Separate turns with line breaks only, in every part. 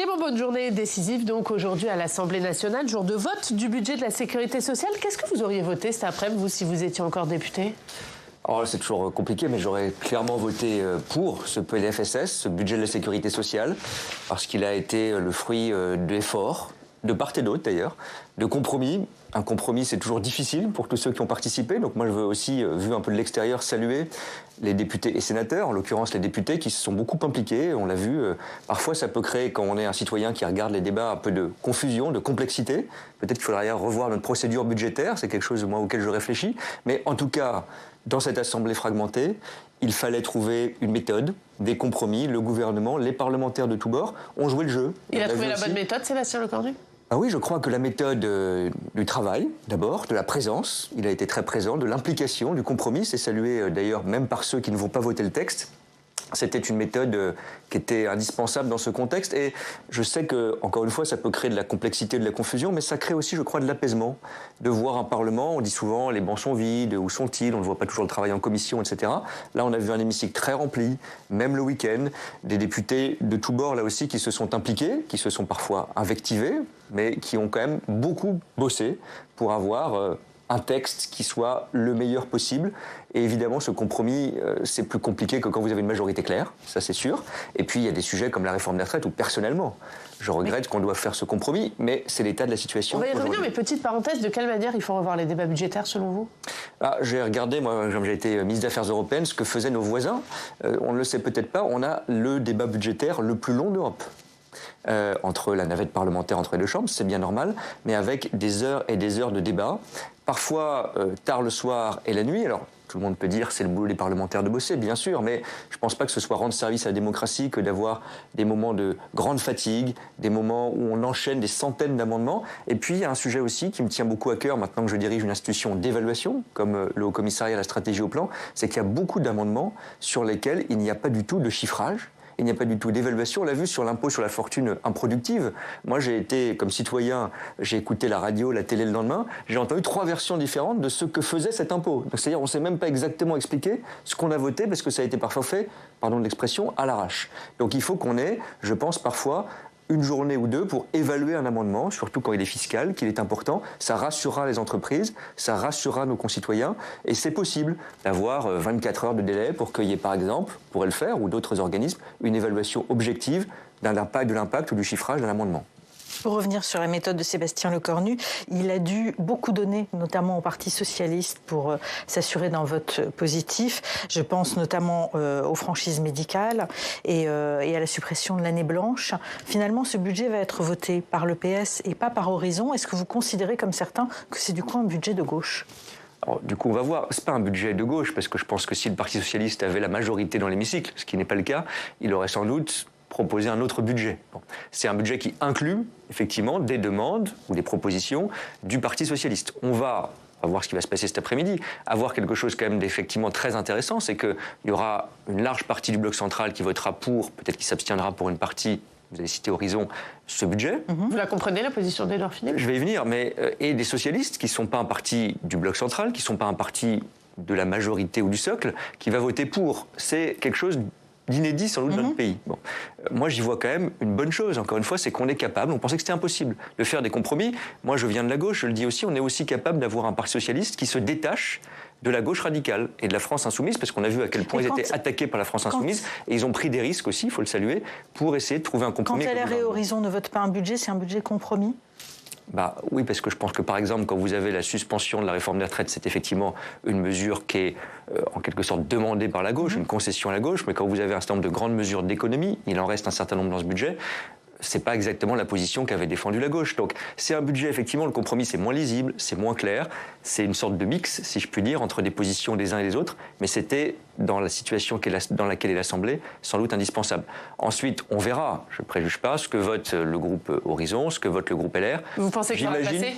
Clément, bonne journée décisive donc aujourd'hui à l'Assemblée nationale, jour de vote du budget de la sécurité sociale. Qu'est-ce que vous auriez voté cet après-midi, vous, si vous étiez encore député ?
Alors c'est toujours compliqué, mais j'aurais clairement voté pour ce PLFSS, ce budget de la sécurité sociale, parce qu'il a été le fruit d'efforts, de part et d'autre d'ailleurs, de compromis. Un compromis, c'est toujours difficile pour tous ceux qui ont participé. Donc moi, je veux aussi, vu un peu de l'extérieur, saluer les députés et sénateurs, en l'occurrence les députés, qui se sont beaucoup impliqués. On l'a vu, parfois ça peut créer, quand on est un citoyen qui regarde les débats, un peu de confusion, de complexité. Peut-être qu'il faudrait revoir notre procédure budgétaire, c'est quelque chose, moi, auquel je réfléchis. Mais en tout cas, dans cette assemblée fragmentée, il fallait trouver une méthode, des compromis. Le gouvernement, les parlementaires de tous bords ont joué le jeu.
Il a trouvé la bonne méthode, Sébastien Lecornu ?
Ah oui, je crois que la méthode du travail, d'abord, de la présence, il a été très présent, de l'implication, du compromis, c'est salué d'ailleurs même par ceux qui ne vont pas voter le texte. C'était une méthode qui était indispensable dans ce contexte et je sais que, encore une fois, ça peut créer de la complexité, de la confusion, mais ça crée aussi, je crois, de l'apaisement. De voir un Parlement, on dit souvent les bancs sont vides, où sont-ils, on ne voit pas toujours le travail en commission, etc. Là, on a vu un hémicycle très rempli, même le week-end, des députés de tous bords, là aussi, qui se sont impliqués, qui se sont parfois invectivés, mais qui ont quand même beaucoup bossé pour avoir un texte qui soit le meilleur possible. Et évidemment, ce compromis, c'est plus compliqué que quand vous avez une majorité claire, ça c'est sûr. Et puis, il y a des sujets comme la réforme des retraites où, personnellement, je regrette qu'on doive faire ce compromis, mais c'est l'état de la situation.
On va y revenir, mais petite parenthèse, de quelle manière il faut revoir les débats budgétaires, selon vous ?
J'ai regardé, moi, comme j'ai été ministre des Affaires européennes, ce que faisaient nos voisins. On ne le sait peut-être pas, on a le débat budgétaire le plus long d'Europe. Entre la navette parlementaire entre les deux chambres, c'est bien normal, mais avec des heures et des heures de débat, parfois tard le soir et la nuit. Alors, tout le monde peut dire que c'est le boulot des parlementaires de bosser, bien sûr, mais je ne pense pas que ce soit rendre service à la démocratie que d'avoir des moments de grande fatigue, des moments où on enchaîne des centaines d'amendements. Et puis, il y a un sujet aussi qui me tient beaucoup à cœur, maintenant que je dirige une institution d'évaluation, comme le Haut Commissariat à la stratégie au plan, c'est qu'il y a beaucoup d'amendements sur lesquels il n'y a pas du tout de chiffrage. Il n'y a pas du tout d'évaluation. On l'a vu sur l'impôt sur la fortune improductive. Moi, j'ai été, comme citoyen, j'ai écouté la radio, la télé le lendemain. J'ai entendu 3 versions différentes de ce que faisait cet impôt. C'est-à-dire, on ne sait même pas exactement expliquer ce qu'on a voté parce que ça a été parfois fait, pardon de l'expression, à l'arrache. Donc il faut qu'on ait, je pense, parfois une journée ou deux pour évaluer un amendement, surtout quand il est fiscal, qu'il est important. Ça rassurera les entreprises, ça rassurera nos concitoyens. Et c'est possible d'avoir 24 heures de délai pour qu'il y ait, par exemple, pourrait le faire, ou d'autres organismes, une évaluation objective de l'impact ou du chiffrage d'un amendement.
Pour revenir sur la méthode de Sébastien Lecornu, il a dû beaucoup donner, notamment au Parti socialiste, pour s'assurer d'un vote positif. Je pense notamment aux franchises médicales et à la suppression de l'année blanche. Finalement, ce budget va être voté par le PS et pas par Horizon. Est-ce que vous considérez, comme certains, que c'est du coup un budget de gauche ?
Alors, du coup, on va voir. C'est pas un budget de gauche, parce que je pense que si le Parti socialiste avait la majorité dans l'hémicycle, ce qui n'est pas le cas, il aurait sans doute proposer un autre budget. Bon. C'est un budget qui inclut effectivement des demandes ou des propositions du Parti socialiste. On va voir ce qui va se passer cet après-midi, avoir quelque chose quand même d'effectivement très intéressant, c'est qu'il y aura une large partie du bloc central qui votera pour, peut-être qui s'abstiendra pour une partie, vous avez cité Horizon, ce budget.
Vous la comprenez, la position d'Édouard Philippe ?
Je vais y venir, mais et des socialistes qui ne sont pas un parti du bloc central, qui ne sont pas un parti de la majorité ou du socle, qui va voter pour. C'est quelque chose d'inédit sans doute dans notre pays. Bon. Moi, j'y vois quand même une bonne chose, encore une fois, c'est qu'on est capable, on pensait que c'était impossible, de faire des compromis. Moi, je viens de la gauche, je le dis aussi, on est aussi capable d'avoir un parti socialiste qui se détache de la gauche radicale et de la France insoumise, parce qu'on a vu à quel point ils étaient attaqués par la France insoumise, et ils ont pris des risques aussi, il faut le saluer, pour essayer de trouver un compromis.
Quand LR et Horizon ne votent pas un budget, c'est un budget compromis ?
Oui, parce que je pense que, par exemple, quand vous avez la suspension de la réforme des retraites, c'est effectivement une mesure qui est, en quelque sorte, demandée par la gauche, une concession à la gauche, mais quand vous avez un certain nombre de grandes mesures d'économie, il en reste un certain nombre dans ce budget, c'est pas exactement la position qu'avait défendue la gauche. Donc, c'est un budget, effectivement, le compromis, c'est moins lisible, c'est moins clair, c'est une sorte de mix, si je puis dire, entre des positions des uns et des autres, mais c'était, dans la situation dans laquelle est l'Assemblée, sans doute indispensable. Ensuite, on verra, je ne préjuge pas, ce que vote le groupe Horizon, ce que vote le groupe LR.
Vous pensez que ça va passer ?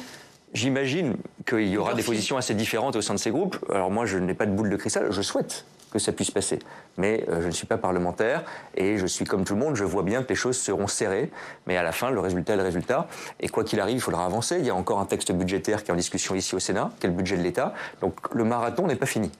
J'imagine qu'il y aura des positions assez différentes au sein de ces groupes. Alors moi, je n'ai pas de boule de cristal, je souhaite que ça puisse passer. Mais je ne suis pas parlementaire et je suis comme tout le monde, je vois bien que les choses seront serrées, mais à la fin, le résultat est le résultat. Et quoi qu'il arrive, il faudra avancer. Il y a encore un texte budgétaire qui est en discussion ici au Sénat, qui est le budget de l'État. Donc le marathon n'est pas fini.